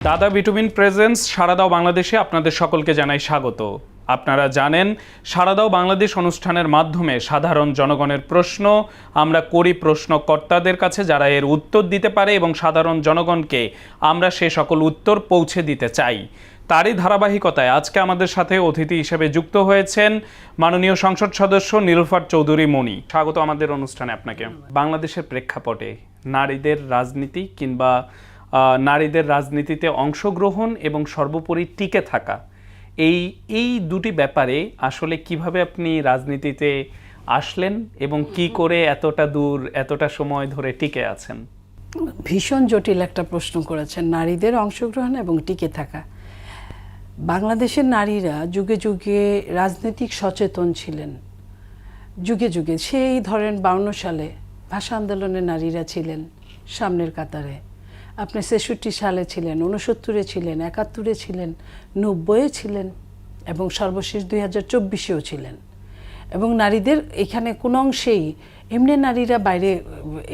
দাদা vitamin presence সাড়া দাও বাংলাদেশে আপনাদের সকলকে জানাই স্বাগত। আপনারা জানেন সাড়া দাও বাংলাদেশ অনুষ্ঠানের মাধ্যমে সাধারণ জনগণের প্রশ্ন আমরা করি প্রশ্নকর্তাদের কাছে, যারা এর উত্তর দিতে পারে এবং সাধারণ জনগণকে আমরা সে সকল উত্তর পৌঁছে দিতে চাই। তারই ধারাবাহিকতায় আজকে আমাদের সাথে অতিথি হিসেবে যুক্ত হয়েছেন মাননীয় সংসদ সদস্য নীলুফার চৌধুরী মনি। স্বাগত আমাদের অনুষ্ঠানে আপনাকে। বাংলাদেশের প্রেক্ষাপটে নারীদের রাজনীতি কিংবা নারীদের রাজনীতিতে অংশগ্রহণ এবং সর্বোপরি টিকে থাকা, এই দুটি ব্যাপারে আসলে কিভাবে আপনি রাজনীতিতে আসলেন এবং কি করে এতটা দূর এতটা সময় ধরে টিকে আছেন? ভীষণ জটিল একটা প্রশ্ন করেছেন, নারীদের অংশগ্রহণ এবং টিকে থাকা। বাংলাদেশের নারীরা যুগে যুগে রাজনৈতিক সচেতন ছিলেন, যুগে যুগে। সেই ধরেন 52 সালে ভাষা আন্দোলনে নারীরা ছিলেন সামনের কাতারে, আপনি 63 সালে ছিলেন, 69-এ ছিলেন, 71-এ ছিলেন, 90-এ ছিলেন এবং সর্বশেষ 2024-এও ছিলেন। এবং নারীদের এখানে কোনো অংশেই এমনি নারীরা বাইরে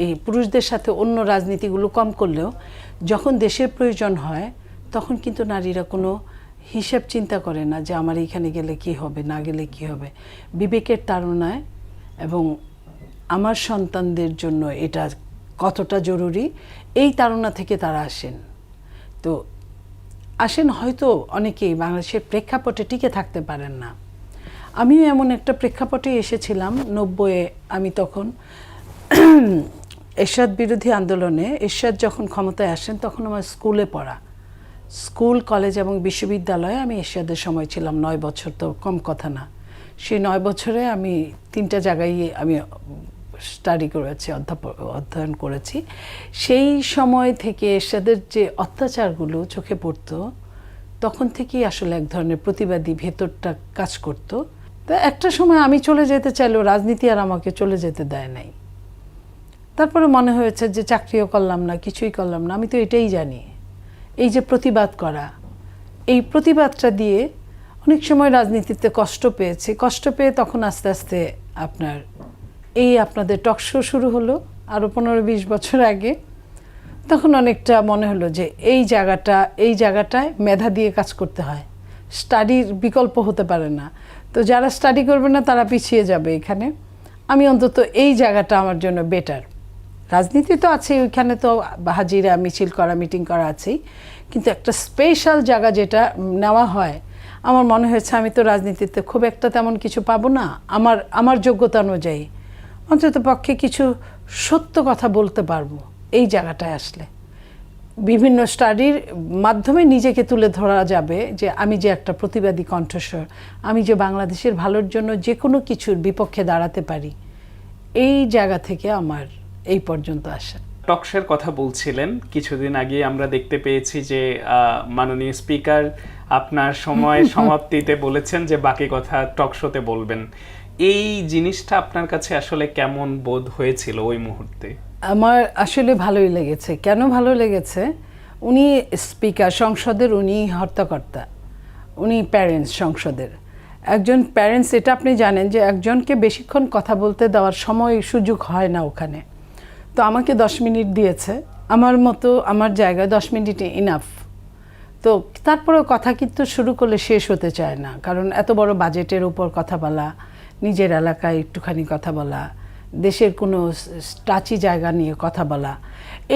এই পুরুষদের সাথে অন্য রাজনীতিগুলো কম করলেও যখন দেশের প্রয়োজন হয় তখন কিন্তু নারীরা কোনো হিসাব চিন্তা করে না যে আমার এইখানে গেলে কি হবে, না গেলে কি হবে। বিবেকের তাড়নায় এবং আমার সন্তানদের জন্য এটা কতটা জরুরি এই তাড়না থেকে তারা আসেন হয়তো অনেকেই বাংলাদেশের প্রেক্ষাপটে টিকে থাকতে পারেন না। আমিও এমন একটা প্রেক্ষাপটে এসেছিলাম 90-এ। আমি তখন এরশাদ বিরোধী আন্দোলনে এরশাদ যখন ক্ষমতায় আসেন তখন আমার স্কুলে পড়া, স্কুল কলেজ এবং বিশ্ববিদ্যালয়ে আমি এরশাদের সময় ছিলাম 9 বছর, তো কম কথা না। সেই 9 বছরে আমি 3টা জায়গায় আমি স্টাডি করেছি, অধ্যয়ন করেছি। সেই সময় থেকে এরশাদের যে অত্যাচারগুলো চোখে পড়তো তখন থেকেই আসলে এক ধরনের প্রতিবাদী ভেতরটা কাজ করত। তো একটা সময় আমি চলে যেতে চাইলেও রাজনীতি আর আমাকে চলে যেতে দেয় নাই। তারপরে মনে হয়েছে যে চাকরিও করলাম না, কিছুই করলাম না, আমি তো এটাই জানি। এই যে প্রতিবাদ করা, এই প্রতিবাদটা দিয়ে অনেক সময় রাজনীতিতে কষ্ট পেয়েছি। কষ্ট পেয়ে তখন আস্তে আস্তে আপনাদের টক শো শুরু হলো আরও 15-20 বছর আগে। তখন অনেকটা মনে হলো যে এই জায়গাটায় মেধা দিয়ে কাজ করতে হয়, স্টাডির বিকল্প হতে পারে না। তো যারা স্টাডি করবে না তারা পিছিয়ে যাবে এখানে। আমি অন্তত এই জায়গাটা আমার জন্য বেটার। রাজনীতি তো আছে, ওইখানে তো হাজিরা, মিছিল করা, মিটিং করা আছেই, কিন্তু একটা স্পেশাল জায়গা যেটা নেওয়া হয়, আমার মনে হয়েছে আমি তো রাজনীতিতে খুব একটা তেমন কিছু পাবো না, আমার যোগ্যতা অনুযায়ী অন্তত পক্ষে কিছু সত্য কথা বলতে পারবো এই জায়গাটায় আসলে। বিভিন্ন স্টাডির মাধ্যমে নিজেকে তুলে ধরা যাবে যে আমি যে একটা প্রতিবাদী কণ্ঠস্বর, আমি যে বাংলাদেশের ভালোর জন্য যে কোনো কিছুর বিপক্ষে দাঁড়াতে পারি, এই জায়গা থেকে আমার এই পর্যন্ত আসা। টকশোর কথা বলছিলেন, কিছুদিন আগে আমরা দেখতে পেয়েছি যে মাননীয় স্পিকার আপনার সময় সমাপ্তিতে বলেছেন যে বাকি কথা টকশোতে বলবেন। এই জিনিসটা আপনার কাছে আসলে কেমন বোধ হয়েছিল ওই মুহূর্তে? আমার আসলে ভালোই লেগেছে। কেন ভালো লেগেছে? উনি স্পিকার সংসদের, উনি হর্তাকর্তা, উনি প্যারেন্টস সংসদের একজন প্যারেন্টস। এটা আপনি জানেন যে একজনকে বেশিক্ষণ কথা বলতে দেওয়ার সময় সুযোগ হয় না ওখানে। তো আমাকে 10 মিনিট দিয়েছে, আমার মতো আমার জায়গায় 10 মিনিট ইনাফ। তো তারপরেও কথা কিন্তু শুরু করলে শেষ হতে চায় না, কারণ এত বড় বাজেটের উপর কথা বলা, নিজের এলাকায় একটুখানি কথা বলা, দেশের কোনো টাচি জায়গা নিয়ে কথা বলা,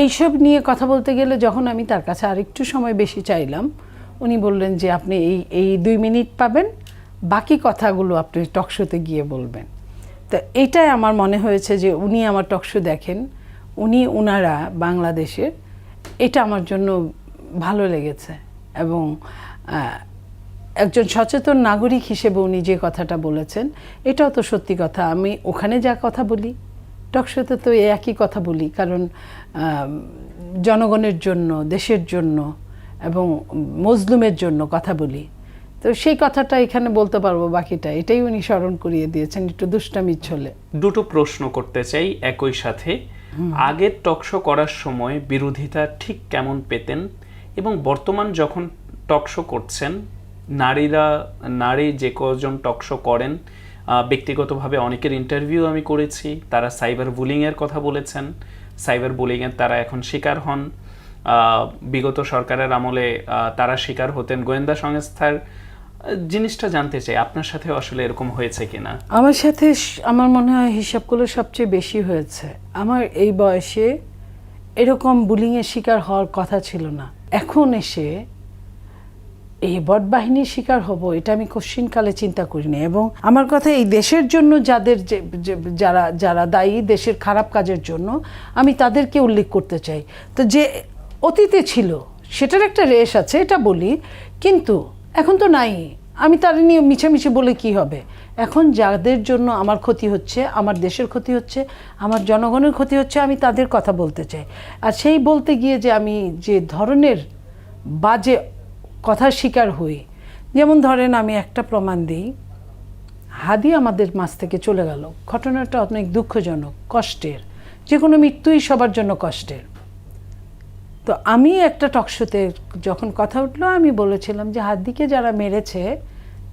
এইসব নিয়ে কথা বলতে গেলে যখন আমি তার কাছে আরেকটু সময় বেশি চাইলাম, উনি বললেন যে আপনি এই 2 মিনিট পাবেন, বাকি কথাগুলো আপনি টকশোতে গিয়ে বলবেন। তো এইটাই আমার মনে হয়েছে যে উনি আমার টকশো দেখেন, ওনারা বাংলাদেশের, এটা আমার জন্য ভালো লেগেছে। এবং একজন সচেতন নাগরিক হিসেবে উনি যে কথাটা বলেছেন এটাও তো সত্যি কথা। আমি ওখানে যা কথা বলি টকশোতে তো একই কথা বলি, কারণ জনগণের জন্য, দেশের জন্য এবং মজলুমের জন্য কথা বলি। তো সেই কথাটা এখানে বলতে পারবো, বাকিটা এটাই উনি স্মরণ করিয়ে দিয়েছেন একটু দুষ্টামি ছলে। দুটো প্রশ্ন করতে চাই একই সাথে। আগের টকশো করার সময় বিরোধিতা ঠিক কেমন পেতেন, এবং বর্তমান যখন টকশো করছেন নারী যে কজন টকশো করেন, ব্যক্তিগতভাবে অনেকের ইন্টারভিউ আমি করেছি, তারা সাইবার বুলিংয়ের কথা বলেছেন, সাইবার বুলিংয়ের তারা এখন শিকার হন। বিগত সরকারের আমলে তারা শিকার হতেন, গোয়েন্দা সংস্থার জিনিসটা জানতে চাই আপনার সাথে আসলে এরকম হয়েছে কিনা। আমার সাথে আমার মনে হয় হিসাবগুলো সবচেয়ে বেশি হয়েছে। আমার এই বয়সে এরকম বুলিংয়ের শিকার হওয়ার কথা ছিল না। এখন এসে এই বটবাহিনীর শিকার হব এটা আমি কোশ্চিনকালে চিন্তা করিনি। এবং আমার কথা এই দেশের জন্য যাদের যারা যারা দায়ী দেশের খারাপ কাজের জন্য, আমি তাদেরকে উল্লেখ করতে চাই। তো যে অতীতে ছিল সেটার একটা রেশ আছে, এটা বলি, কিন্তু এখন তো নাই। আমি তার নিয়ে মিছামিছি বলে কি হবে? এখন যাদের জন্য আমার ক্ষতি হচ্ছে, আমার দেশের ক্ষতি হচ্ছে, আমার জনগণের ক্ষতি হচ্ছে, আমি তাদের কথা বলতে চাই। আর সেই বলতে গিয়ে যে আমি যে ধরনের বাজে কথার শিকার হই, যেমন ধরেন আমি একটা প্রমাণ দিই, হাদি আমাদের মাঝ থেকে চলে গেল, ঘটনাটা অনেক দুঃখজনক, কষ্টের, যে কোনো মৃত্যুই সবার জন্য কষ্টের। তো আমি একটা টকশোতে যখন কথা উঠলো, আমি বলেছিলাম যে হাদিকে যারা মেরেছে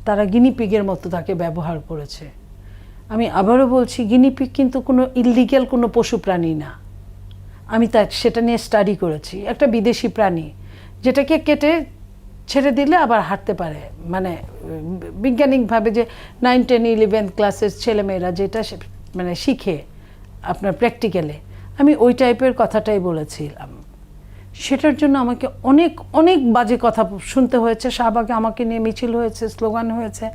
তারা গিনিপিগের মতো তাকে ব্যবহার করেছে। আমি আবারও বলছি, গিনিপিগ কিন্তু কোনো ইললিগ্যাল কোনো পশু প্রাণী না। আমি সেটা নিয়ে স্টাডি করেছি। একটা বিদেশি প্রাণী যেটাকে কেটে ছেড়ে দিলে আবার হাঁটতে পারে, মানে বৈজ্ঞানিকভাবে যে 9, 10, 11 ক্লাসের ছেলেমেয়েরা যেটা মানে শিখে আপনার প্র্যাকটিক্যালে, আমি ওই টাইপের কথাটাই বলেছিলাম। সেটার জন্য আমাকে অনেক অনেক বাজে কথা শুনতে হয়েছে। শাহবাগে আমাকে নিয়ে মিছিল হয়েছে, স্লোগান হয়েছে,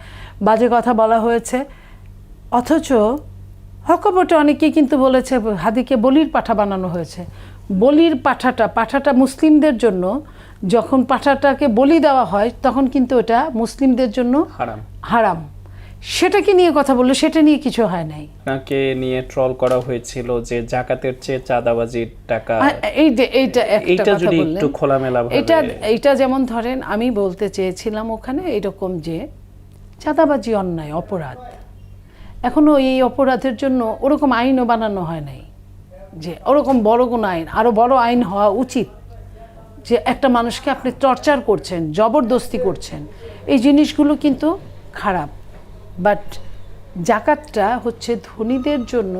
বাজে কথা বলা হয়েছে। অথচ হকপটে অনেকেই কিন্তু বলেছে হাদিকে বলির পাঠা বানানো হয়েছে। বলির পাঠাটা মুসলিমদের জন্য, যখন পাঠাটাকে বলি দেওয়া হয় তখন কিন্তু এটা মুসলিমদের জন্য হারাম। সেটাকে নিয়ে কথা বললো, সেটা নিয়ে কিছু হয় নাই। আপনাকে নিয়ে ট্রল করা হয়েছিল যে জাকাতের চেয়ে চাঁদাবাজির টাকা, এইটা যদি একটু খোলামেলাভাবে। এইটা যেমন ধরেন আমি বলতে চেয়েছিলাম ওখানে এরকম যে চাঁদাবাজি অন্যায়, অপরাধ। এখনো এই অপরাধের জন্য ওরকম আইনও বানানো হয় নাই যে ওরকম বড় কোনো আইন, আরো বড় আইন হওয়া উচিত। যে একটা মানুষকে আপনি টর্চার করছেন, জবরদস্তি করছেন, এই জিনিসগুলো কিন্তু খারাপ। বাট জাকাতটা হচ্ছে ধনীদের জন্য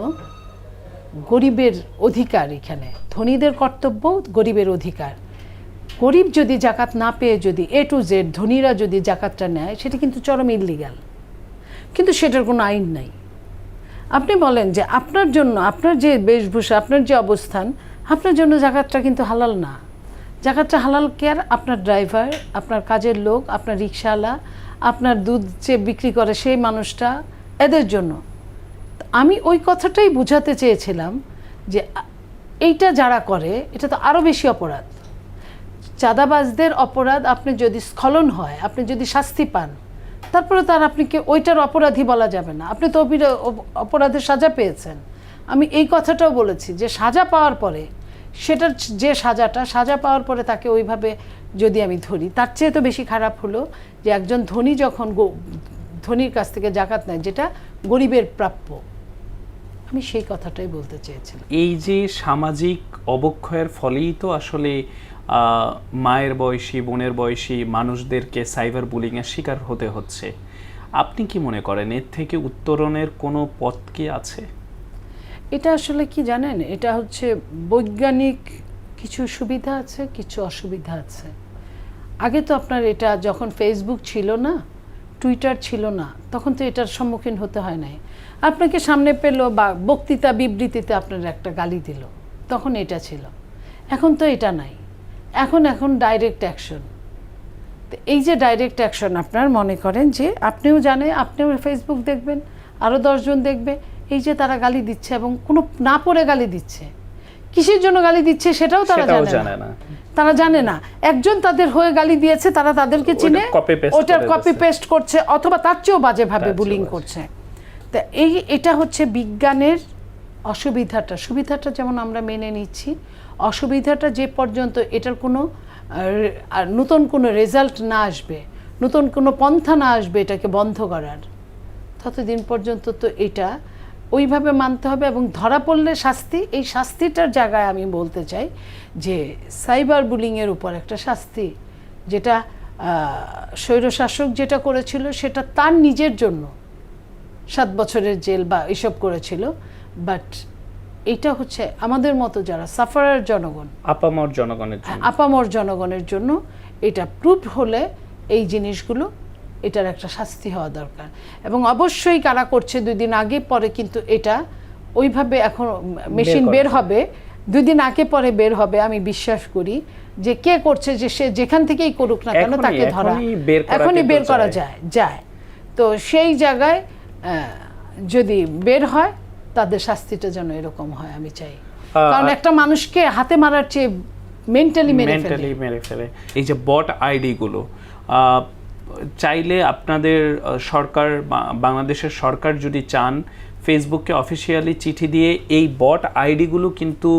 গরিবের অধিকার। এখানে ধনীদের কর্তব্য, গরিবের অধিকার। গরিব যদি জাকাত না পেয়ে যদি A to Z ধনীরা যদি জাকাতটা নেয়, সেটা কিন্তু চরম ইল্লিগাল, কিন্তু সেটার কোনো আইন নাই। আপনি বলেন যে আপনার জন্য, আপনার যে বেশভূষা, আপনার যে অবস্থান, আপনার জন্য জাকাতটা কিন্তু হালাল না। জাকাতটা হালাল কেয়ার আপনার ড্রাইভার, আপনার কাজের লোক, আপনার রিক্সাওয়ালা, আপনার দুধ যে বিক্রি করে সেই মানুষটা, এদের জন্য। আমি ওই কথাটাই বোঝাতে চেয়েছিলাম যে এইটা যারা করে এটা তো আরও বেশি অপরাধ। চাঁদাবাজদের অপরাধ, আপনি যদি স্খলন হয়, আপনি যদি শাস্তি পান, তারপরে তার আপনাকে ওইটার অপরাধী বলা যাবে না। আপনি তো অপরাধের সাজা পেয়েছেন। আমি এই কথাটাও বলেছি যে সাজা পাওয়ার পরে, সেটার যে সাজা পাওয়ার পরে তাকে ওইভাবে যদি আমি ধরি, তার চেয়ে তো বেশি খারাপ হলো যে একজন ধনী যখন ধনীর কাছ থেকে জাকাত নেয়, যেটা গরিবের প্রাপ্য। আমি সেই কথাটাই বলতে চেয়েছিলাম। এই যে সামাজিক অবক্ষয়ের ফলেই তো আসলে মায়ের বয়সী, বোনের বয়সী মানুষদেরকে সাইবার বুলিংয়ের শিকার হতে হচ্ছে। আপনি কি মনে করেন এর থেকে উত্তরণের কোনো পথ কি আছে? এটা আসলে কি জানেন, এটা হচ্ছে বৈজ্ঞানিক কিছু সুবিধা আছে, কিছু অসুবিধা আছে। আগে তো আপনার এটা যখন ফেসবুক ছিল না, টুইটার ছিল না, তখন তো এটার সম্মুখীন হতে হয় নাই। আপনাকে সামনে পেলো বা বক্তৃতা বিবৃতিতে আপনার একটা গালি দিল, তখন এটা ছিল। এখন তো এটা নাই। এখন ডাইরেক্ট অ্যাকশন। তো এই যে ডাইরেক্ট অ্যাকশন, আপনার মনে করেন যে আপনিও জানেন, আপনিও ফেসবুক দেখবেন, আরও 10 জন দেখবে, এই যে তারা গালি দিচ্ছে এবং কোনো না পড়ে গালি দিচ্ছে, কিসের জন্য গালি দিচ্ছে সেটাও তারা জানে না। তারা জানে না একজন তাদের হয়ে গালি দিয়েছে, তারা তাদেরকে চিনে ওটার কপি পেস্ট করছে, অথবা তার চেয়েও বাজেভাবে বুলিং করছে। তা এটা হচ্ছে বিজ্ঞানের অসুবিধাটা। সুবিধাটা যেমন আমরা মেনে নিচ্ছি, অসুবিধাটা যে পর্যন্ত এটার কোনো নতুন কোনো রেজাল্ট না আসবে, নতুন কোনো পন্থা না আসবে এটাকে বন্ধ করার, ততদিন পর্যন্ত তো এটা ওইভাবে মানতে হবে। এবং ধরা পড়লে শাস্তি, এই শাস্তিটার জায়গায় আমি বলতে চাই যে সাইবার বুলিংয়ের উপর একটা শাস্তি, যেটা স্বৈরশাসক যেটা করেছিল সেটা তার নিজের জন্য 7 বছরের জেল বা এসব করেছিল, বাট এটা হচ্ছে আমাদের মতো যারা সাফারার জনগণ, আপামর জনগণের জন্য। আপামর জনগণের জন্য এটা প্রুভ হলে এই জিনিসগুলো এটার একটা শাস্তি হওয়া দরকার। এবং অবশ্যই কারা করছে 2 দিন আগে পরে, কিন্তু এটা ওইভাবে এখন মেশিন বের হবে, 2 দিন আগে পরে বের হবে। আমি বিশ্বাস করি যে কে করছে, যে সে যেখান থেকেই করুক না কেন তাকে ধরা এখনই বের করা যায়। তো সেই জায়গায় যদি বের হয় তাদের শাস্তিটা যেন এরকম হয় আমি চাই। কারণ একটা মানুষকে হাতে মারার চেয়ে মেন্টালি মেরে ফেলে। এই যে বট আইডি গুলো চাইলে আপনাদের সরকার, বাংলাদেশের সরকার যদি চান, ফেসবুককে অফিসিয়ালি চিঠি দিয়ে এই বট আইডি গুলো কিন্তু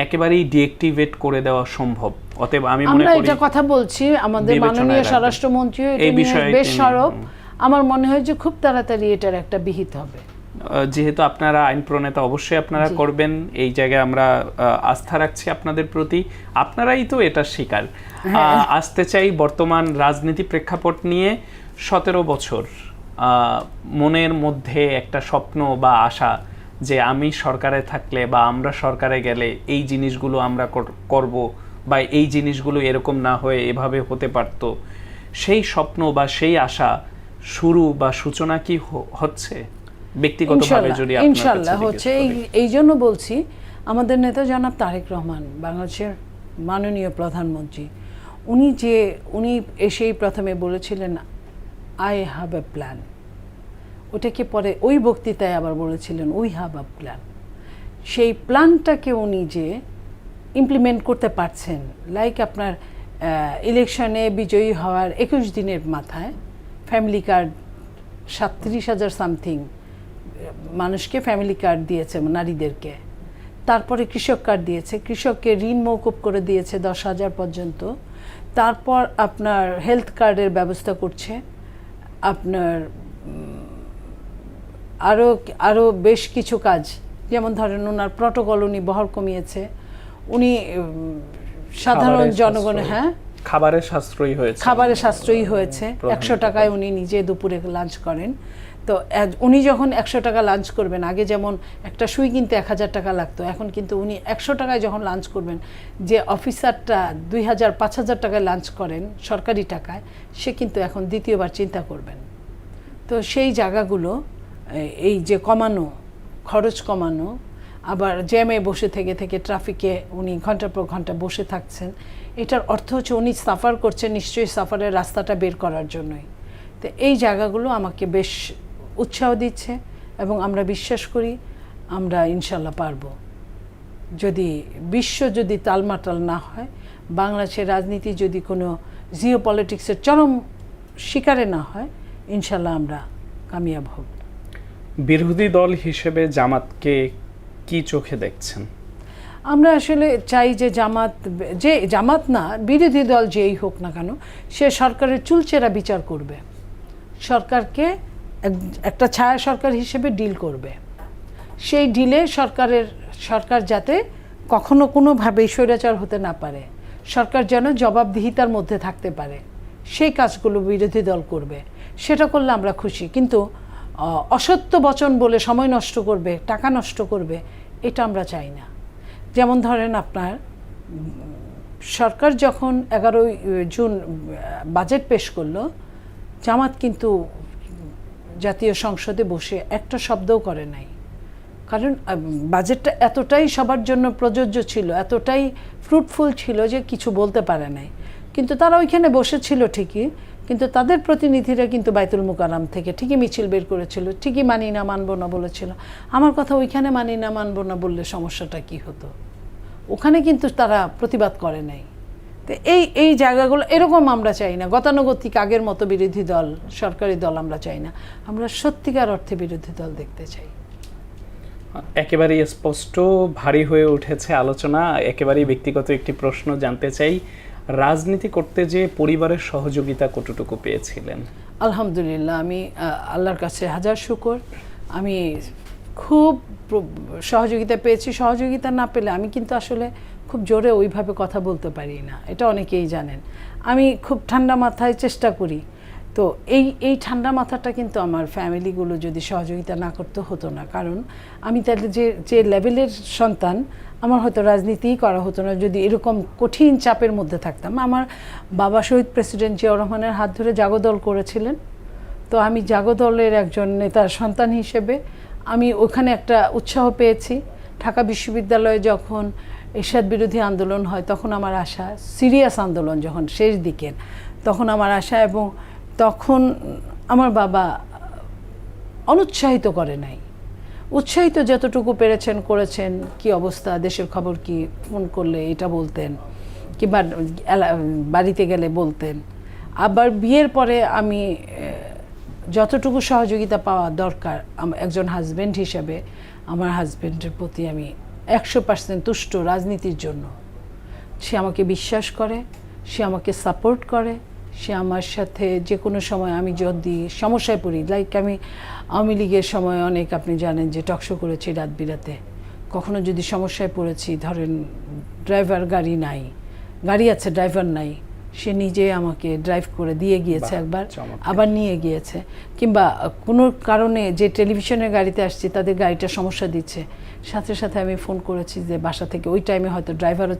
একেবারেই ডিঅ্যাক্টিভেট করে দেওয়া সম্ভব। অতএব আমি মনে করি, এটা কথা বলছি, আমাদের মাননীয় স্বরাষ্ট্রমন্ত্রী এই বিষয়ে বেশ সরব। আমার মনে হয় যে খুব তাড়াতাড়ি এটার একটা বিহিত হবে। যেহেতু আপনারা আইন প্রণেতা, অবশ্যই আপনারা করবেন, এই জায়গায় আমরা আস্থা রাখছি আপনাদের প্রতি। আপনারাই তো এটা শিকার। আসতে চাই বর্তমান রাজনীতি প্রেক্ষাপট নিয়ে। 17 বছর মনের মধ্যে একটা স্বপ্ন বা আশা যে আমি সরকারে থাকলে বা আমরা সরকারে গেলে এই জিনিসগুলো আমরা করব, বা এই জিনিসগুলো এরকম না হয়ে এভাবে হতে পারত, সেই স্বপ্ন বা সেই আশা শুরু বা সূচনা কি হচ্ছে ব্যক্তিগতভাবে? যদি ইনশাআল্লাহ হচ্ছে। এই জন্য বলছি, আমাদের নেতা জনাব তারেক রহমান, বাংলাদেশের মাননীয় প্রধানমন্ত্রী, উনি এসেই প্রথমে বলেছিলেন আই হ্যাভ এ প্ল্যান। ওটাকে পরে ওই বক্তৃতায় আবার বলেছিলেন উই হ্যাভ আ প্ল্যান। সেই প্ল্যানটাকে উনি যে ইমপ্লিমেন্ট করতে পারছেন, লাইক আপনার ইলেকশনে বিজয়ী হওয়ার 21 দিনের মাথায় ফ্যামিলি কার্ড 37,000 সামথিং মানুষকে ফ্যামিলি কার্ড দিয়েছে নারীদেরকে। তারপরে কৃষক কার্ড দিয়েছে, কৃষককে ঋণ মওকুফ করে দিয়েছে 10,000 পর্যন্ত। তারপর আপনার হেলথ কার্ডের ব্যবস্থা করছে। আপনার আরও বেশ কিছু কাজ, যেমন ধরেন ওনার প্রটোকল উনি বহর কমিয়েছে। উনি সাধারণ জনগণের খাবারের সাশ্রয়ী হয়েছে। 100 টাকায় উনি নিজে দুপুরে লাঞ্চ করেন। তো উনি যখন 100 টাকা লাঞ্চ করবেন, আগে যেমন একটা সুই কিনতে 1000 টাকা লাগতো, এখন কিন্তু উনি 100 টাকায় যখন লাঞ্চ করবেন, যে অফিসারটা 2000-5000 টাকায় লাঞ্চ করেন সরকারি টাকায়, সে কিন্তু এখন দ্বিতীয়বার চিন্তা করবেন। তো সেই জায়গাগুলো, এই যে কমানো, খরচ কমানো, আবার জ্যামে বসে থেকে ট্রাফিকে উনি ঘন্টার পর ঘন্টা বসে থাকছেন, এটার অর্থ হচ্ছে উনি সাফার করছেন নিশ্চয়ই সাফারের রাস্তাটা বের করার জন্যই। তো এই জায়গাগুলো আমাকে বেশ উৎসাহ দিচ্ছে এবং আমরা বিশ্বাস করি আমরা ইনশাল্লাহ পারব। বিশ্ব যদি তালমাটাল না হয়, বাংলাদেশের রাজনীতি যদি কোনো জিও পলিটিক্সের চরম শিকারে না হয়, ইনশাল্লাহ আমরা কামিয়াব হব। বিরোধী দল হিসেবে জামাতকে কি চোখে দেখছেন? আমরা আসলে চাই যে জামাত না, বিরোধী দল যেই হোক না কেন, সে সরকারের চুলচেরা বিচার করবে, সরকারকে একটা ছায়া সরকার হিসেবে ডিল করবে। সেই ডিলে সরকার যাতে কখনো কোনোভাবেই স্বৈরাচার হতে না পারে, সরকার যেন জবাবদিহিতার মধ্যে থাকতে পারে, সেই কাজগুলো বিরোধী দল করবে। সেটা করলে আমরা খুশি। কিন্তু অসত্য বচন বলে সময় নষ্ট করবে, টাকা নষ্ট করবে, এটা আমরা চাই না। যেমন ধরেন আপনার সরকার যখন 11ই জুন বাজেট পেশ করলো, জামাত কিন্তু জাতীয় সংসদে বসে একটা শব্দও করে নাই। কারণ বাজেটটা এতটাই সবার জন্য প্রযোজ্য ছিল, এতটাই ফ্রুটফুল ছিল যে কিছু বলতে পারে নাই। কিন্তু তারা ওইখানে বসেছিল ঠিকই, কিন্তু তাদের প্রতিনিধিরা কিন্তু বাইতুল মুকাররম থেকে ঠিকই মিছিল বের করেছিল, ঠিকই মানি না মানব না বলেছিল। আমার কথা, ওইখানে মানি না মানব না বললে সমস্যাটা কি হতো? ওখানে কিন্তু তারা প্রতিবাদ করে নাই। তো এই জায়গাগুলো এরকম আমরা চাই না, গতানুগতিক আগের মতো বিরোধী দল, সরকারি দল আমরা চাই না। আমরা সত্যিকার অর্থে বিরোধী দল দেখতে চাই। একেবারেই স্পষ্ট, ভারী হয়ে উঠেছে আলোচনা। একেবারেই ব্যক্তিগত একটি প্রশ্ন জানতে চাই, রাজনীতি করতে যে পরিবারের সহযোগিতা কতটুকু পেয়েছিলেন? আলহামদুলিল্লাহ, আমি আল্লাহর কাছে হাজার শুকর, আমি খুব সহযোগিতা পেয়েছি। সহযোগিতা না পেলে আমি কিন্তু আসলে খুব জোরে ওইভাবে কথা বলতে পারি না, এটা অনেকেই জানেন। আমি খুব ঠান্ডা মাথায় চেষ্টা করি। তো এই ঠান্ডা মাথাটা কিন্তু আমার ফ্যামিলিগুলো যদি সহযোগিতা না করতে হতো না, কারণ আমি তাহলে যে লেভেলের সন্তান, আমার হয়তো রাজনীতিই করা হতো না যদি এরকম কঠিন চাপের মধ্যে থাকতাম। আমার বাবা শহীদ প্রেসিডেন্ট জিয়াউর রহমানের হাত ধরে জাগদল করেছিলেন, তো আমি জাগদলের একজন নেতার সন্তান হিসেবে আমি ওখানে একটা উৎসাহ পেয়েছি। ঢাকা বিশ্ববিদ্যালয়ে যখন এরশাদ বিরোধী আন্দোলন হয় তখন আমার আশা, সিরিয়াস আন্দোলন যখন শেষ দিকের, তখন আমার আশা, এবং তখন আমার বাবা অনুৎসাহিত করে নাই, উৎসাহিত যতটুকু পেরেছেন করেছেন। কি অবস্থা, দেশের খবর কি, ফোন করলে এটা বলতেন, কিংবা বাড়িতে গেলে বলতেন। আবার বিয়ের পরে আমি যতটুকু সহযোগিতা পাওয়া দরকার একজন হাজব্যান্ড হিসেবে, আমার হাজব্যান্ডের প্রতি আমি 100% তুষ্ট রাজনীতির জন্য। সে আমাকে বিশ্বাস করে, সে আমাকে সাপোর্ট করে, সে আমার সাথে যে কোনো সময় আমি যদি সমস্যায় পড়ি, লাইক আমি আওয়ামী লীগের সময় অনেক, আপনি জানেন যে টকশো করেছি রাত বিরাতে, কখনো যদি সমস্যায় পড়েছি, ধরেন ড্রাইভার গাড়ি নাই, গাড়ি আছে ড্রাইভার নাই, সে নিজে আমাকে ড্রাইভ করে দিয়ে গিয়েছে একবার, আবার নিয়ে গিয়েছে। কিংবা কোনো কারণে যে টেলিভিশনের গাড়িতে আসছি তাদের গাড়িটা সমস্যা দিচ্ছে, সাথে সাথে আমি ফোন করেছি যে বাসা থেকে, ওই টাইমে হয়তো ড্রাইভারও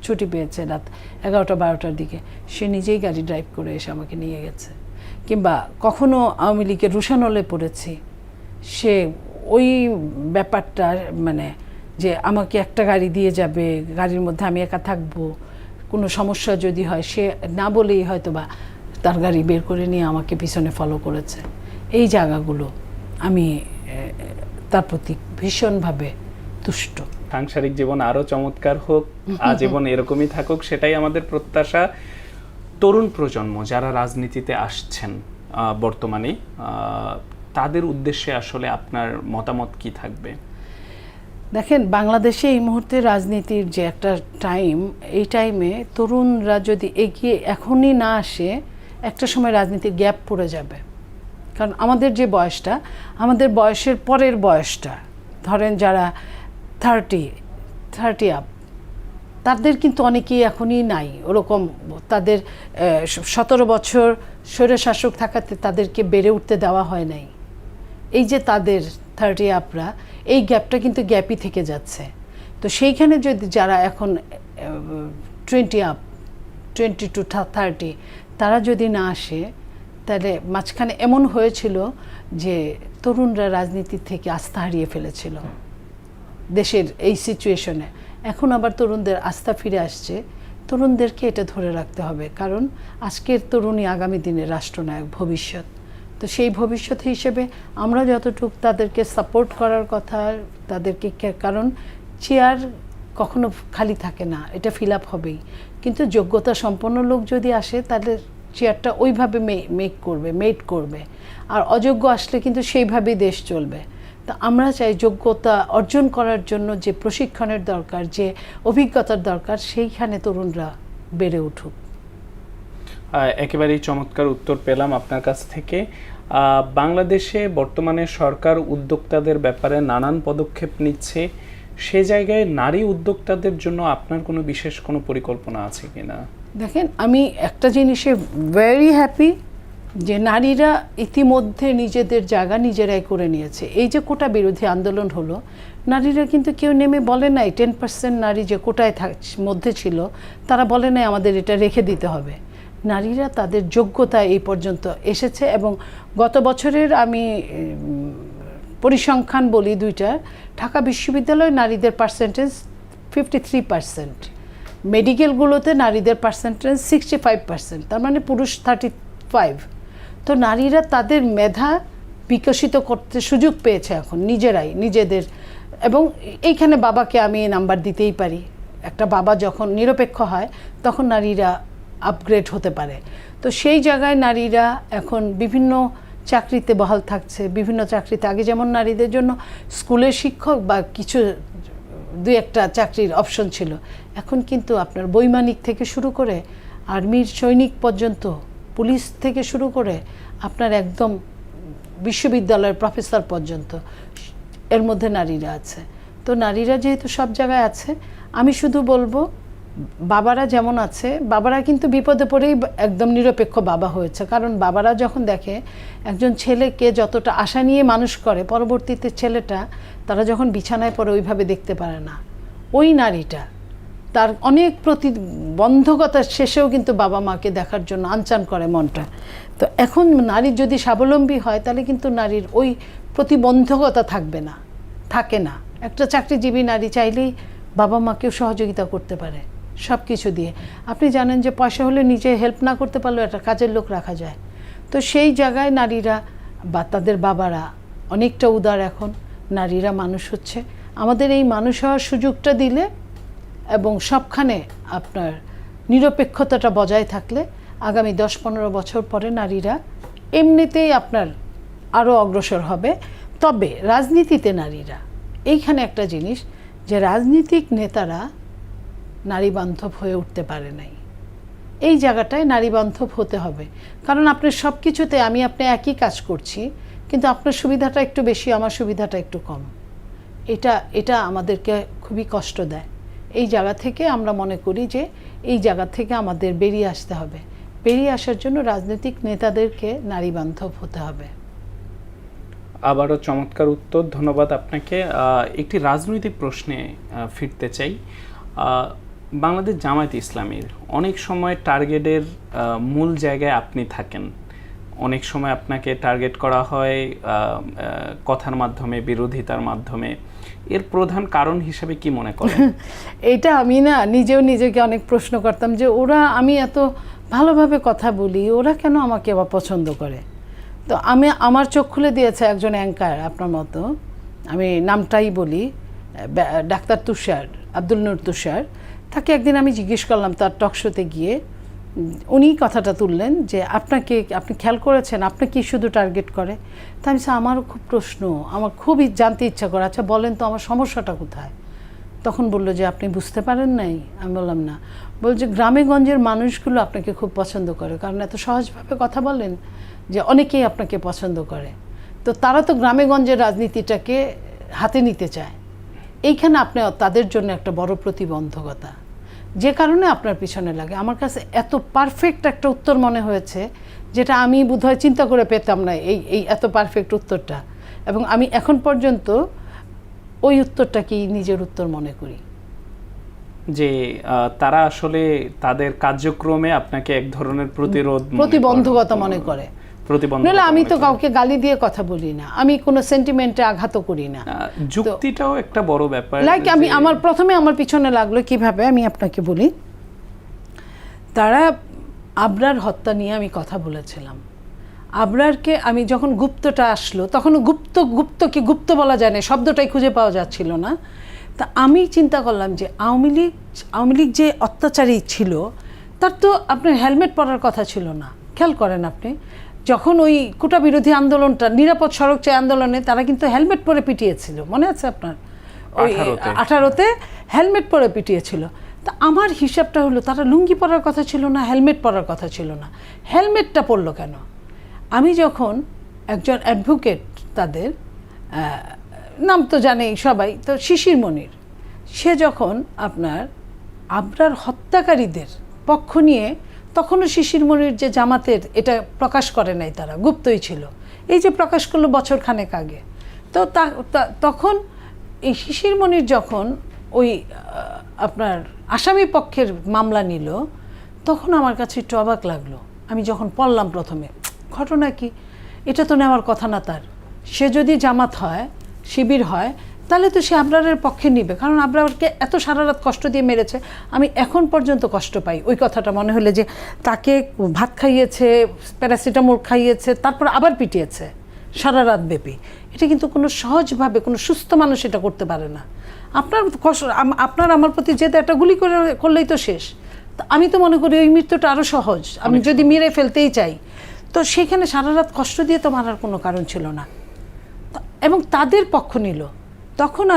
ছুটি পেয়েছে রাত 11টা-12টার দিকে, সে নিজেই গাড়ি ড্রাইভ করে এসে আমাকে নিয়ে গেছে। কিংবা কখনো আওয়ামী লীগের রুশানলে পড়েছি, সে ওই ব্যাপারটা মানে যে আমাকে একটা গাড়ি দিয়ে যাবে, গাড়ির মধ্যে আমি একা থাকবো, কোনো সমস্যা যদি হয় সে না বলেই হয়তো বা তার গাড়ি বের করে নিয়ে আমাকে পিছনে ফলো করেছে। এই জায়গাগুলো আমি তার প্রতি ভীষণভাবে তুষ্ট। সাংসারিক জীবন আরো চমৎকার হোক, আজীবন এরকমই থাকুক, সেটাই আমাদের প্রত্যাশা। তরুণ প্রজন্ম যারা রাজনীতিতে আসছেন বর্তমানে, তাদের উদ্দেশ্যে আসলে আপনার মতামত কি থাকবে? দেখেন, বাংলাদেশে এই মুহূর্তে রাজনীতির যে একটা টাইম, এই টাইমে তরুণরা যদি এগিয়ে এখনই না আসে, একটা সময় রাজনীতির গ্যাপ পড়ে যাবে। কারণ আমাদের যে বয়সটা, আমাদের বয়সের পরের বয়সটা, ধরেন যারা 30 আপ, তাদের কিন্তু অনেকেই এখনই নাই ওরকম, তাদের 17 বছর স্বৈরশাসক থাকাতে তাদেরকে বেড়ে উঠতে দেওয়া হয় নাই। এই যে তাদের 30 আপরা, এই গ্যাপটা কিন্তু গ্যাপই থেকে যাচ্ছে। তো সেইখানে যদি যারা এখন 20 আপ, 20 to 30, তারা যদি না আসে, তাহলে মাঝখানে এমন হয়েছিল যে তরুণরা রাজনীতি থেকে আস্থা হারিয়ে ফেলেছিল দেশের এই সিচুয়েশনে। এখন আবার তরুণদের আস্থা ফিরে আসছে। তরুণদেরকে এটা ধরে রাখতে হবে, কারণ আজকের তরুণই আগামী দিনের রাষ্ট্রনায়ক, ভবিষ্যৎ। তো সেই ভবিষ্যৎ হিসেবে আমরা যতটুকু তাদেরকে সাপোর্ট করার কথা, তাদেরকে, কারণ চেয়ার কখনো খালি থাকে না, এটা ফিল আপ হবেই। কিন্তু যোগ্যতা সম্পন্ন লোক যদি আসে, তাহলে চেয়ারটা ওইভাবে মেড করবে, আর অযোগ্য আসলে কিন্তু সেইভাবেই দেশ চলবে। তা আমরা চাই যোগ্যতা অর্জন করার জন্য যে প্রশিক্ষণের দরকার, যে অভিজ্ঞতার দরকার, সেইখানে তরুণরা বেড়ে উঠুক। একেবারেই চমৎকার উত্তর পেলাম আপনার কাছ থেকে। বাংলাদেশে বর্তমানে সরকার উদ্যোক্তাদের ব্যাপারে নানান পদক্ষেপ নিচ্ছে, সে জায়গায় নারী উদ্যোক্তাদের জন্য আপনার কোনো বিশেষ কোনো পরিকল্পনা আছে কিনা? দেখেন, আমি একটা জিনিসে ভেরি হ্যাপি যে নারীরা ইতিমধ্যে নিজেদের জায়গা নিজেরাই করে নিয়েছে। এই যে কোটা বিরোধী আন্দোলন হলো, নারীরা কিন্তু কেউ নেমে বলে নাই, 10% নারী যে কোটায় মধ্যে ছিল, তারা বলে নাই আমাদের এটা রেখে দিতে হবে। নারীরা তাদের যোগ্যতা এই পর্যন্ত এসেছে। এবং গত বছরের আমি পরিসংখ্যান বলি দুইটা, ঢাকা বিশ্ববিদ্যালয়ে নারীদের পার্সেন্টেজ 53%, মেডিকেলগুলোতে নারীদের পার্সেন্টেজ 65%, তার মানে পুরুষ 35। তো নারীরা তাদের মেধা বিকশিত করতে সুযোগ পেয়েছে এখন নিজেরাই, নিজেদের। এবং এইখানে বাবাকে আমি নাম্বার দিতেই পারি। একটা বাবা যখন নিরপেক্ষ হয়, তখন নারীরা আপগ্রেড হতে পারে। তো সেই জায়গায় নারীরা এখন বিভিন্ন চাকরিতে বহাল থাকছে, বিভিন্ন চাকরিতে। আগে যেমন নারীদের জন্য স্কুলের শিক্ষক বা কিছু 2-1টা চাকরির অপশন ছিল, এখন কিন্তু আপনার বৈমানিক থেকে শুরু করে আর্মির সৈনিক পর্যন্ত, পুলিশ থেকে শুরু করে আপনার একদম বিশ্ববিদ্যালয়ের প্রফেসর পর্যন্ত, এর মধ্যে নারীরা আছে। তো নারীরা যেহেতু সব জায়গায় আছে, আমি শুধু বলবো বাবারা যেমন আছে, বাবারা কিন্তু বিপদে পড়েই একদম নিরপেক্ষ বাবা হয়েছে। কারণ বাবারা যখন দেখে একজন ছেলেকে যতটা আশা নিয়ে মানুষ করে, পরবর্তীতে ছেলেটা তারা যখন বিছানায় পড়ে ওইভাবে দেখতে পারে না, ওই নারীটা তার অনেক প্রতিবন্ধকতার শেষেও কিন্তু বাবা মাকে দেখার জন্য আনচান করে মনটা। তো এখন নারী যদি স্বাবলম্বী হয় তাহলে কিন্তু নারীর ওই প্রতিবন্ধকতা থাকে না। একটা চাকরিজীবী নারী চাইলেই বাবা মাকেও সহযোগিতা করতে পারে সব কিছু দিয়ে। আপনি জানেন যে পয়সা হলে নিজে হেল্প না করতে পারলেও একটা কাজের লোক রাখা যায়। তো সেই জায়গায় নারীরা বা তাদের বাবারা অনেকটা উদার। এখন নারীরা মানুষ হচ্ছে। আমাদের এই মানুষ হওয়ার সুযোগটা দিলে এবং সবখানে আপনার নিরপেক্ষতাটা বজায় থাকলে আগামী 10-15 বছর পরে নারীরা এমনিতেই আপনার আরও অগ্রসর হবে। তবে রাজনীতিতে নারীরা, এইখানে একটা জিনিস যে রাজনীতিক নেতারা নারী বান্ধব হয়ে উঠতে পারে নাই। এই জায়গাটায় নারী বান্ধব হতে হবে। কারণ আপনার সব কিছুতে আমি আপনি একই কাজ করছি, কিন্তু আপনার সুবিধাটা একটু বেশি, আমার সুবিধাটা একটু কম। এটা আমাদেরকে খুবই কষ্ট দেয়। এই জায়গা থেকে আমরা মনে করি যে এই জায়গা থেকে আমাদের বেরিয়ে আসতে হবে। বেরিয়ে আসার জন্য রাজনৈতিক নেতাদেরকে নারী বান্ধব হতে হবে। আবারও চমৎকার উত্তর, ধন্যবাদ আপনাকে। একটি রাজনৈতিক প্রশ্নে ফিরতে চাই। বাংলাদেশ জামায়াতে ইসলামীর অনেক সময় টার্গেটের মূল জায়গায় আপনি থাকেন, অনেক সময় আপনাকে টার্গেট করা হয় কথার মাধ্যমে, বিরোধিতার মাধ্যমে। এর প্রধান কারণ হিসেবে কি মনে করেন? এটা আমি না নিজেও নিজেকে অনেক প্রশ্ন করতাম যে আমি এত ভালোভাবে কথা বলি, ওরা কেন আমাকে আবার পছন্দ করে। তো আমার চোখ খুলে দিয়েছে একজন অ্যাঙ্কার আপনার মতো, আমি নামটাই বলি, ডাক্তার তুষার, আব্দুল নূর তুষার। তাকে একদিন আমি জিজ্ঞেস করলাম তার টকশোতে গিয়ে, উনি কথাটা তুললেন যে আপনি খেয়াল করেছেন আপনি কি শুধু টার্গেট করে। তা আমি আমারও খুব প্রশ্ন, আমার খুবই জানতে ইচ্ছা করে, আচ্ছা বলেন তো আমার সমস্যাটা কোথায়। তখন বললো যে আপনি বুঝতে পারেন নাই। আমি বললাম না। বলছে গ্রামে গঞ্জের মানুষগুলো আপনাকে খুব পছন্দ করে, কারণ এত সহজভাবে কথা বলেন যে অনেকেই আপনাকে পছন্দ করে। তো তারা তো গ্রামে গঞ্জের রাজনীতিটাকে হাতে নিতে চায়। এইখানে আপনি তাদের জন্য একটা বড় প্রতিবন্ধকতা, যে কারণে আপনার পিছনে লাগে। আমার কাছে এত পারফেক্ট একটা উত্তর মনে হয়েছে যেটা আমি বোধহয় চিন্তা করে পেতাম না, এই এত পারফেক্ট উত্তরটা। এবং আমি এখন পর্যন্ত ওই উত্তরটাকেই নিজের উত্তর মনে করি, যে তারা আসলে তাদের কার্যক্রমে আপনাকে এক ধরনের প্রতিবন্ধকতা মনে করে। নইলে আমি তো কাউকে গালি দিয়ে কথা বলি না, আমি কোনো সেন্টিমেন্টে আঘাতও করি না। যুক্তিটাও একটা বড় ব্যাপার। লাইক প্রথমে আমার পিছনে লাগলো কিভাবে, আমি আপনাকে বলি। তারা আবরার হত্যা নিয়ে আমি কথা বলেছিলাম। আবরারকে আমি যখন গুপ্তটা আসলো, তখন গুপ্ত বলা যায় না, শব্দটাই খুঁজে পাওয়া যাচ্ছিল না। তা আমি চিন্তা করলাম যে আওয়ামী লীগ যে অত্যাচারী ছিল, তার তো আপনার হেলমেট পরার কথা ছিল না। খেয়াল করেন আপনি, যখন ওই কোটা বিরোধী আন্দোলনটা, নিরাপদ সড়ক চাই আন্দোলনে, তারা কিন্তু হেলমেট পরে পিটিয়েছিল, মনে আছে আপনার? ওই 18-তে হেলমেট পরে পিটিয়েছিল। তা আমার হিসাবটা হলো তারা লুঙ্গি পরার কথা ছিল না, হেলমেট পরার কথা ছিল না, হেলমেটটা পরলো কেন? আমি যখন একজন অ্যাডভোকেট, তাদের নাম তো জানেই সবাই, তো শিশির মনির, সে যখন আপনার আবরার হত্যাকারীদের পক্ষ নিয়ে, তখনও শিশির মনির যে জামাতের, এটা প্রকাশ করে নাই, তারা গুপ্তই ছিল। এই যে প্রকাশ করলো বছর খানেক আগে। তো তখন এই শিশির মনির যখন ওই আপনার আসামি পক্ষের মামলা নিল, তখন আমার কাছে একটু অবাক লাগলো। আমি যখন পড়লাম প্রথমে, ঘটনা কি, এটা তো নেওয়ার কথা না তার। সে যদি জামাত হয়, শিবির হয়, তাহলে তো সে আবরারের পক্ষে নিবে, কারণ আবরারকে এত সারা রাত কষ্ট দিয়ে মেরেছে। আমি এখন পর্যন্ত কষ্ট পাই ওই কথাটা মনে হলে, যে তাকে ভাত খাইয়েছে, প্যারাসিটামল খাইয়েছে, তারপর আবার পিটিয়েছে সারা রাত ব্যাপী। এটা কিন্তু কোনো সহজভাবে কোনো সুস্থ মানুষ এটা করতে পারে না। আপনার আমার প্রতি যেতে একটা গুলি করলেই তো শেষ। তো আমি তো মনে করি ওই মৃত্যুটা আরও সহজ, আমি যদি মেরে ফেলতেই চাই। তো সেখানে সারা রাত কষ্ট দিয়ে তো মারার কোনো কারণ ছিল না, এবং তাদের পক্ষ নিল। তখন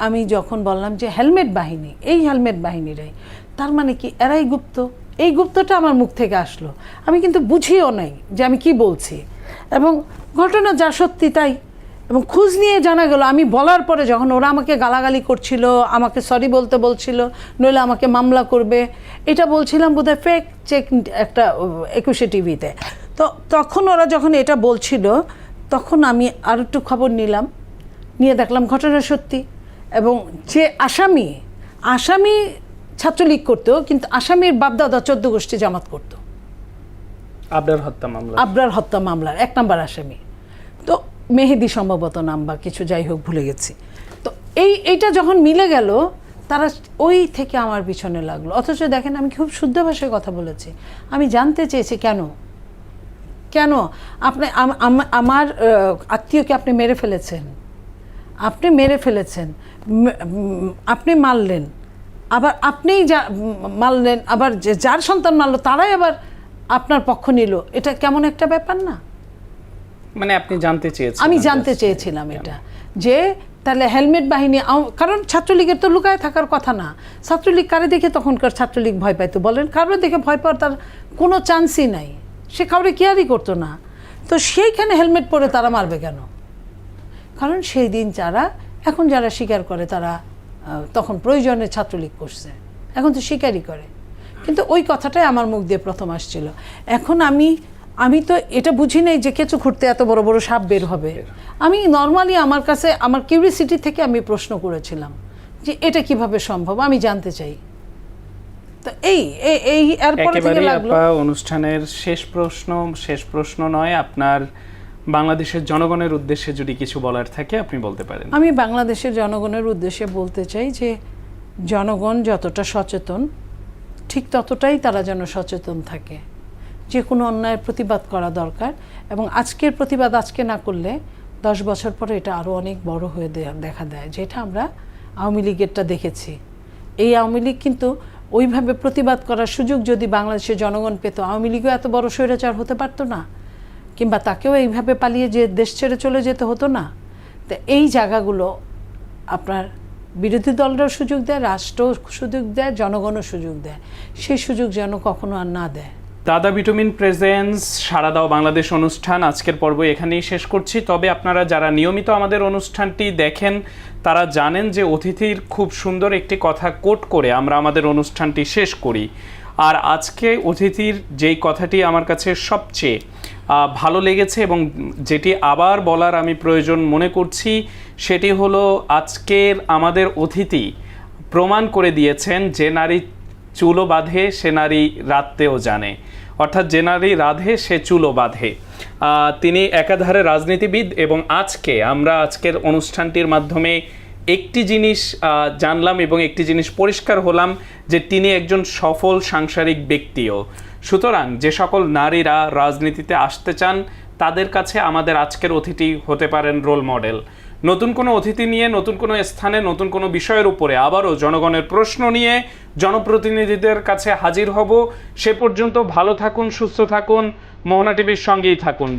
আমি যখন বললাম যে হেলমেট বাহিনী, এই হেলমেট বাহিনীরাই, তার মানে কি এরাই গুপ্ত? এই গুপ্তটা আমার মুখ থেকে আসলো, আমি কিন্তু বুঝিও নাই যে আমি কি বলছি। এবং ঘটনা যা সত্যি তাই, এবং খোঁজ নিয়ে জানা গেল আমি বলার পরে যখন ওরা আমাকে গালাগালি করছিল, আমাকে সরি বলতে বলছিল, নইলে আমাকে মামলা করবে, এটা বলছিলাম বোধহয় ফেক চেক একটা 21 টিভিতে। তো তখন ওরা যখন এটা বলছিল তখন আমি আর একটু খবর নিলাম, নিয়ে দেখলাম ঘটনা সত্যি। এবং যে আসামি ছাত্রলীগ করতো, কিন্তু আসামির বাপদাদা 14 গোষ্ঠী জামাত করতো। আবরার হত্যা মামলার 1 নম্বর আসামি তো মেহেদি সম্ভবত নাম, বা কিছু যাই হোক ভুলে গেছি। তো এইটা যখন মিলে গেল, তারা ওই থেকে আমার পিছনে লাগলো। অথচ দেখেন আমি খুব শুদ্ধ ভাষায় কথা বলেছি। আমি জানতে চেয়েছি কেন আপনি আমার আত্মীয়কে আপনি মেরে ফেলেছেন, আপনি মারলেন, আবার আপনিই মারলেন, আবার যার সন্তান মারলো তারাই আবার আপনার পক্ষ নিল। এটা কেমন একটা ব্যাপার না? মানে আপনি জানতে চেয়েছেন? আমি জানতে চেয়েছিলাম এটা, যে তাহলে হেলমেট বাহিনী, কারণ ছাত্রলীগের তো লুকায় থাকার কথা না। ছাত্রলীগ কারে দেখে তখনকার ছাত্রলীগ ভয় পাইতো বলেন? কারো দেখে ভয় পাওয়ার তার কোনো চান্সই নাই, সে কাউরে কেয়ারই করতো না। তো সেইখানে হেলমেট পরে তারা মারবে কেন? কারণ সেই দিন এখন যারা স্বীকার করে তারা তখন প্রয়োজনে ছাত্রলীগ করছে, এখন তো স্বীকারই করে। কিন্তু ওই কথাটাই আমার মুখ দিয়ে প্রথম আসছিল। এখন আমি তো এটা বুঝি নাই যে কেঁচো খুঁড়তে এত বড় বড় সাপ বের হবে। আমি নর্মালি আমার কাছে আমার কিউরিসিটি থেকে আমি প্রশ্ন করেছিলাম যে এটা কিভাবে সম্ভব, আমি জানতে চাই। তো এই এরপরে থেকে লাগলো অনুষ্ঠানের শেষ প্রশ্ন নয়, আপনার বাংলাদেশের জনগণের উদ্দেশ্যে যদি কিছু বলার থাকে আপনি বলতে পারেন। আমি বাংলাদেশের জনগণের উদ্দেশ্যে বলতে চাই যে জনগণ যতটা সচেতন, ঠিক ততটাই তারা যেন সচেতন থাকে। যে কোনো অন্যায়ের প্রতিবাদ করা দরকার, এবং আজকের প্রতিবাদ আজকে না করলে 10 বছর পরে এটা আরও অনেক বড় হয়ে দেখা দেয়, যেটা আমরা আওয়ামী লীগেরটা দেখেছি। এই আওয়ামী লীগ কিন্তু ওইভাবে প্রতিবাদ করার সুযোগ যদি বাংলাদেশের জনগণ পেত, আওয়ামী লীগও এত বড় স্বৈরাচার হতে পারতো না, কিংবা তাকেও এইভাবে পালিয়ে যে দেশ ছেড়ে চলে যেতে হতো না। তো এই জায়গাগুলো আপনার বিরোধী দলরাও সুযোগ দেয়, রাষ্ট্রও সুযোগ দেয়, জনগণও সুযোগ দেয়। সেই সুযোগ যেন কখনো আর না দেয়। দাদা ভিটামিন প্রেজেন্স সাড়া দাও বাংলাদেশ অনুষ্ঠান আজকের পর্ব এখানেই শেষ করছি। তবে আপনারা যারা নিয়মিত আমাদের অনুষ্ঠানটি দেখেন তারা জানেন যে অতিথির খুব সুন্দর একটি কথা কোট করে আমরা আমাদের অনুষ্ঠানটি শেষ করি। আর আজকে অতিথির যেই কথাটি আমার কাছে সবচেয়ে ভালো লেগেছে এবং যেটি আবার বলার আমি প্রয়োজন মনে করছি, সেটি হলো আজকের আমাদের অতিথি প্রমাণ করে দিয়েছেন যে নারী চুলও বাঁধে সে নারী রাঁধতেও জানে, অর্থাৎ যে নারী রাঁধে সে চুলও বাঁধে। তিনি একাধারে রাজনীতিবিদ, এবং আজকের অনুষ্ঠানটির মাধ্যমে একটি জিনিস জানলাম এবং একটি জিনিস পরিষ্কার হলাম যে তিনি একজন সফল সাংসারিক ব্যক্তিও। সুতরাং যে সকল নারীরা রাজনীতিতে আসতে চান তাদের কাছে আমাদের আজকের অতিথি হতে পারেন রোল মডেল। নতুন কোনো অতিথি নিয়ে, নতুন কোনো স্থানে, নতুন কোনো বিষয়ের উপরে আবারও জনগণের প্রশ্ন নিয়ে জনপ্রতিনিধিদের কাছে হাজির হব। সে পর্যন্ত ভালো থাকুন, সুস্থ থাকুন, মোহনা টিভির সঙ্গেই থাকুন।